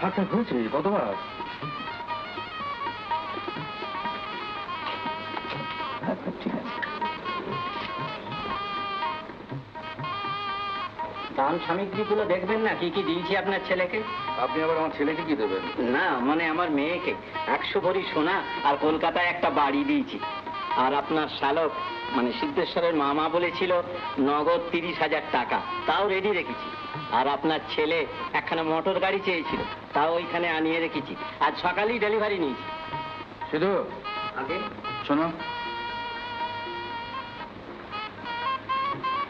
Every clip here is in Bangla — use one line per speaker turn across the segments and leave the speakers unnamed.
থাক থাক হয়েছে কতবার? ঠিক আছে।
দান সামগ্রীগুলো দেখবেন না কি কি দিয়েছি আপনার ছেলেকে?
আপনি আবার আমার ছেলেকে কি দেবেন?
না মানে আমার মেয়েকে 100 ভরি সোনা আর কলকাতায় একটা বাড়ি দিয়েছি। আর আপনার শালক মানে সিদ্ধেশ্বরের মামা বলেছিল নগদ 30,000 টাকা, তাও রেডি রেখেছি। আর আপনার ছেলে একখানা মোটর গাড়ি চেয়েছিল, তাও ওইখানে আনিয়ে রেখেছি। আজ সকালেই ডেলিভারি নিয়েছি।
শুধু
আগে
শোনো,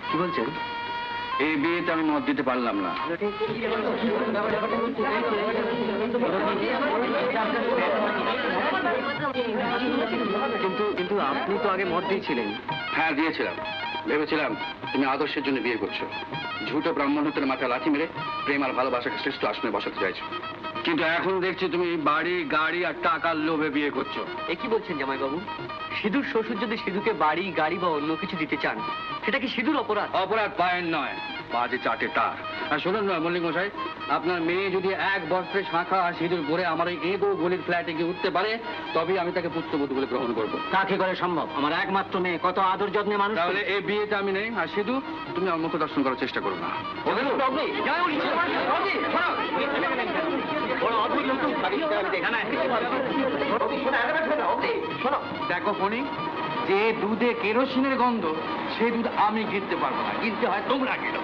কি বলছেন? এই বিয়েতে আমি মত দিতে পারলাম না।
কিন্তু কিন্তু আপনি তো আগে মত দিয়েছিলেন।
হ্যাঁ দিয়েছিলাম, ভেবেছিলাম তুমি আদর্শের জন্য বিয়ে করছো, ঝুটো ব্রাহ্মণত্বের মাথায় লাথি মেরে প্রেম আর ভালোবাসাকে শ্রেষ্ঠ আসনে বসাতে চাইছো। কিন্তু এখন দেখছি তুমি বাড়ি গাড়ি আর টাকার লোভে বিয়ে করছো।
এ কি বলছেন জামাইবাবু? সিধুর শ্বশুর যদি সিধুকে বাড়ি গাড়ি বা অন্য কিছু দিতে চান, সেটা কি সিধুর অপরাধ?
অপরাধ পায়ের নয়, বাজে চাটে তার। আর শোনেন না মল্লিক মশাই, আপনার মেয়ে যদি এক বস্ত্রে শাঁখা আর সিঁদুর পরে আমার এই এঁদো গলির ফ্ল্যাটে গিয়ে উঠতে পারে, তবেই আমি তাকে পুত্রবধূ বলে গ্রহণ করবো।
তা কি করে সম্ভব? আমার একমাত্র মেয়ে, কত আদর যত্নে মানুষ।
তাহলে এই বিয়েতে আমি নেই। আর সিধু, তুমি আমার মুখ দর্শন করার চেষ্টা করো না। দেখো ফণি, যে দুধে কেরোসিনের গন্ধ, সেই দুধ আমি গিলতে পারবো না, গিলতে হয় তোমরা গেলো।